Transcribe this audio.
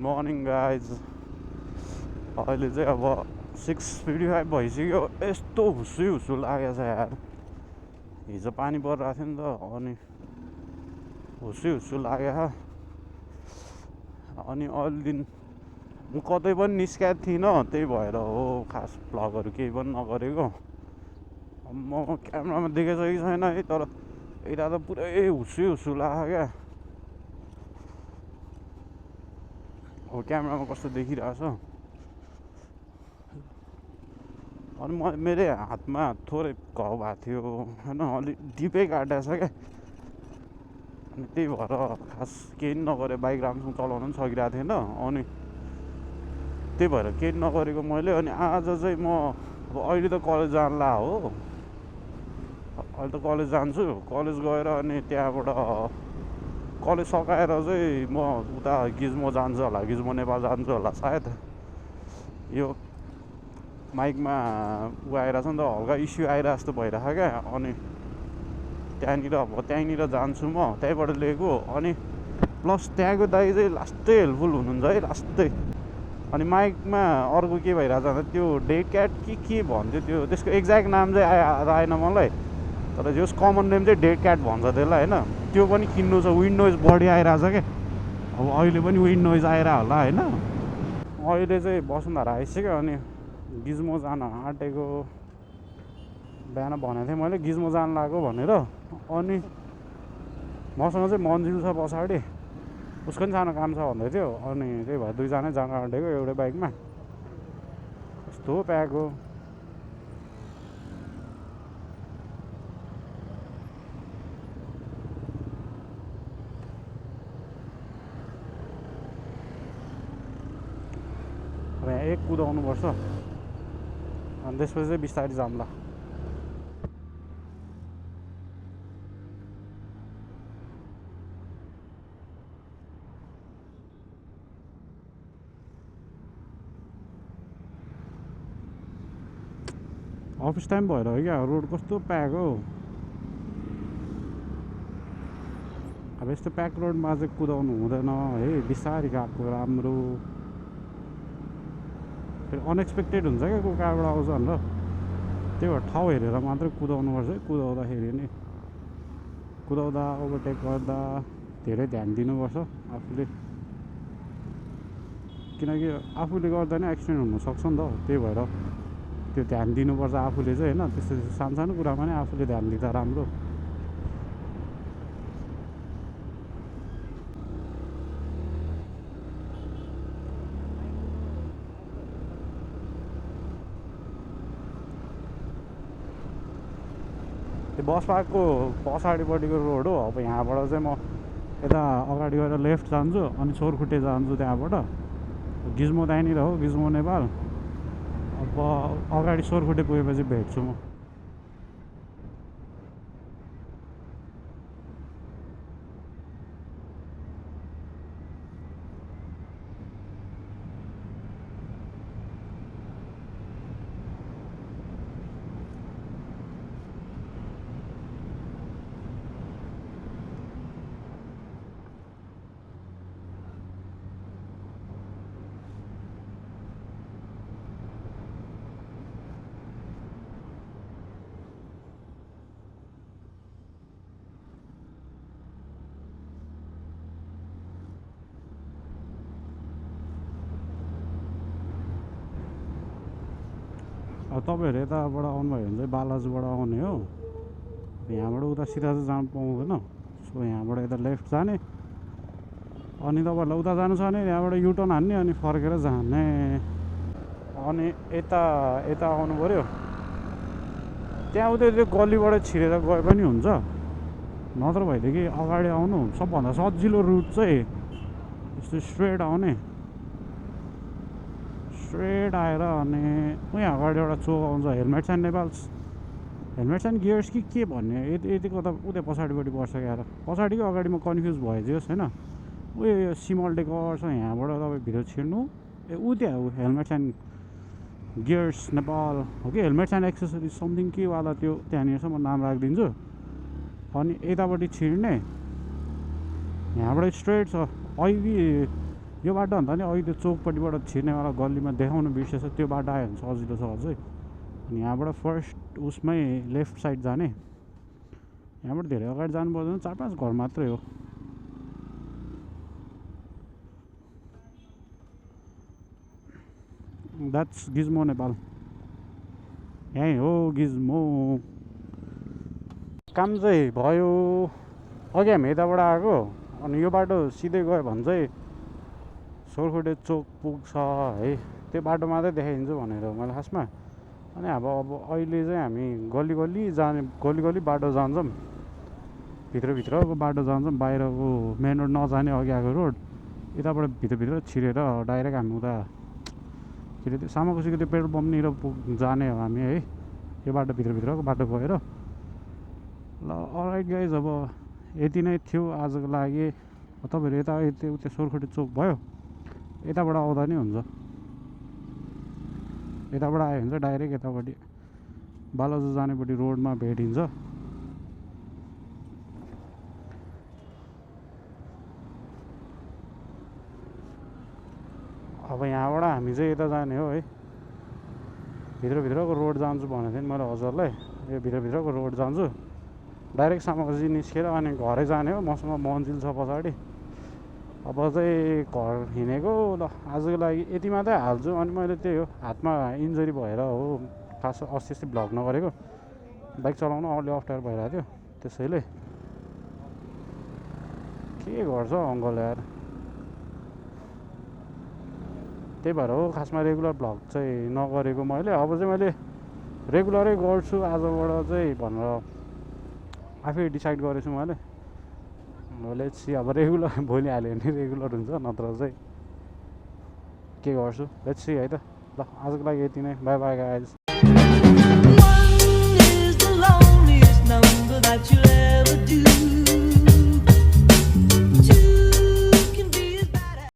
morning guys. अहिले चाहिँ अब 6:55 भइसक्यो. यस्तो हुस्सु लागेको छ यार. हिजो पानी परिरहेको थियो नि त अनि हुस्सु लाग्यो. अनि अहिले दिन म कतै पनि निस्केको थिइनँ, त्यही भएर हो खास भ्लगहरू केही पनि नगरेको. म क्यामेरामा देखेको कि छैन है, तर यता त पुरै हुस्सु लाग्यो क्या. अब क्यामेरामा कस्तो देखिरहेछ. अनि मेरो हातमा थोरै घाउ भएको थियो होइन, अलिक डिपै काटेको छ क्या. अनि त्यही भएर खास केही नगरे, बाइक राम्रोसँग चलाउनु पनि सकिरहेको थिएन. अनि त्यही भएर केही नगरेको मैले. अनि आज चाहिँ म अब अहिले त कलेज जानला हो, अहिले त कलेज जान्छु. कलेज गएर अनि त्यहाँबाट कलेज सकाएर चाहिँ म उता गिज्मो जान्छु होला, गिज्मो नेपाल जान्छु होला सायद. यो माइकमा ऊ आइरहेछ नि त, हल्का इस्यु आइरहेको जस्तो भइरहेको क्या. अनि त्यहीँनिर जान्छु म, त्यहीँबाट लिएको. अनि प्लस त्यहाँको दाइ चाहिँ लास्टै हेल्पफुल हुनुहुन्छ है, लास्टै. अनि माइकमा अर्को के भइरहेछ भन्दा त्यो डेड क्याट के भन्थ्यो, त्यो त्यसको एक्ज्याक्ट नाम चाहिँ आएन मलाई, तर जस कमन नेम चाहिँ डेड क्याट भन्छ त्यसलाई होइन. त्यो पनि किन्नु छ. विन्ड नोइज बढी आइरहेछ क्या. अब अहिले पनि विन्ड नोइज आइरह होला होइन. अहिले चाहिँ वसुन्धरा आइसक्यो. अनि गिज्मो जान आँटेको. बिहान भनेको थिएँ मैले गिज्मो जान लाग्यो भनेर. अनि मसँग चाहिँ मन्जिल छ पछाडि, उसको पनि सानो काम छ भन्दै थियो. अनि त्यही भएर दुईजनै जान आँटेको एउटै बाइकमा. यस्तो प्याक हो. अब यहाँ एक कुदाउनुपर्छ अनि त्यसपछि चाहिँ बिस्तारै जाम्ला. अफिस टाइम भएर हो क्या, रोड कस्तो प्याक हो. अब यस्तो प्याक रोडमा चाहिँ कुदाउनु हुँदैन है, बिस्तारै गएको राम्रो. फेरि अनएक्सपेक्टेड हुन्छ क्या, को कहाँबाट आउँछ भनेर. त्यही भएर ठाउँ हेरेर मात्रै कुदाउनुपर्छ है. कुदाउँदाखेरि नि, कुदाउँदा ओभरटेक गर्दा धेरै ध्यान दिनुपर्छ आफूले, किनकि आफूले गर्दा नै एक्सिडेन्ट हुनसक्छ नि त. त्यही भएर त्यो ध्यान दिनुपर्छ आफूले चाहिँ होइन. त्यस्तो सानो कुरामा नै आफूले ध्यान दिँदा राम्रो. त्यो बस पार्कको पछाडिपट्टिको रोड हो. अब यहाँबाट चाहिँ म यता अगाडि गएर लेफ्ट जान्छु अनि सोरखुट्टे जान्छु. त्यहाँबाट गिज्मो त्यहीँनिर हो, गिज्मो नेपाल. अब अगाडि सोरखुट्टे पुगेपछि भेट्छु म. अब तपाईँहरू यताबाट आउनुभयो भने चाहिँ बालाजुबाट आउने हो. यहाँबाट उता सिधा चाहिँ जानु पाउँदैन. सो यहाँबाट यता लेफ्ट जाने. अनि तपाईँहरूलाई उता जानु छ भने यहाँबाट युटर्न हान्ने अनि फर्केर जाने. अनि यता आउनु पऱ्यो. त्यहाँ उतै त्यो गल्लीबाट छिरेर गए पनि हुन्छ, नत्र भएदेखि अगाडि आउनु सबभन्दा सजिलो रुट चाहिँ यस्तो स्ट्रेट आउने. स्ट्रेट आएर अनि उहीँ अगाडि एउटा चोक आउँछ, helmets and Nepals, helmets and gears कि भन्ने यतिको त उतै पछाडिपट्टि पर्छ क्या. पछाडिको अगाडि म कन्फ्युज भइदियोस् होइन. उयो सिमल डेकर छ, यहाँबाट तपाईँ भित्र छिर्नु. ऊ त्यहाँ हो हेलमेट्स एन्ड गियर्स नेपाल हो कि हेलमेट्स एन्ड एक्सेसरिज समथिङ के वाला, त्यो त्यहाँनिर छ. म नाम राखिदिन्छु. अनि यतापट्टि छिर्ने, यहाँबाट स्ट्रेट छ. अहिले यो बाटो भन्दा नि अघि त्यो चोकपट्टिबाट छिर्नेवाला गल्लीमा देखाउनु बिर्सेछ, त्यो बाटो आयो भने सजिलो छ अझै। अनि यहाँबाट फर्स्ट उसमै लेफ्ट साइड जाने, यहाँबाट धेरै अगाडि जानु पर्दैन, 4-5 घर मात्रै हो। द्याट्स गिज्मो नेपाल, यहीँ हो गिज्मो। काम चाहिँ भयो। अघि हामी यताबाट आएको, अनि यो बाटो सिधै गयो भने चाहिँ सोरखुटे चोक पुग्छ है। त्यो बाटो मात्रै देखाइदिन्छु भनेर मैले खासमा। अनि अब अहिले चाहिँ हामी गल्ली गल्ली बाटो जान्छौँ, भित्रको बाटो जान्छौँ, बाहिरको मेन रोड नजाने अघि आएको रोड। यताबाट भित्र छिरेर डाइरेक्ट हामी उता के अरे त्यो सामाकोसीको त्यो पेट्रोल पम्पनिर जाने हो हामी है, यो बाटो भित्रको बाटो गएर। ल अलराइट गाइज, अब यति नै थियो आजको लागि। तपाईँहरू यता उता सोरखुटे चोक भयो, यताबाट आउँदा नि हुन्छ, यताबाट आयो भने चाहिँ डाइरेक्ट यतापट्टि बालाजु जानेपट्टि रोडमा भेटिन्छ। अब यहाँबाट हामी चाहिँ यता जाने हो है, भित्रको रोड जान्छु भनेको थिएँ नि मैले हजुरलाई। यो भित्रको रोड जान्छु, डाइरेक्ट सामाकोसी निस्केर अनि घरै जाने हो। मसँग मन्जिल छ पछाडि। अब चाहिँ घर हिँडेको ल आजको लागि यति मात्रै हाल्छु। अनि मैले त्यही हो, हातमा इन्जरी भएर हो खास अस्ति भ्लग नगरेको, बाइक चलाउनु अलि अप्ठ्यारो भइरहेको थियो, त्यसैले के गर्छ अङ्कल यार। त्यही भएर हो खासमा रेगुलर भ्लग चाहिँ नगरेको मैले। अब चाहिँ मैले रेगुलरै गर्छु आजबाट चाहिँ भनेर आफै डिसाइड गरेछु मैले। लेट्स सी, अब रेगुलर भोलि हाल्यो भने रेगुलर हुन्छ, नत्र चाहिँ के गर्छु लेट्स सी है त। ल आजको लागि यति नै, बाई बाई गाइज।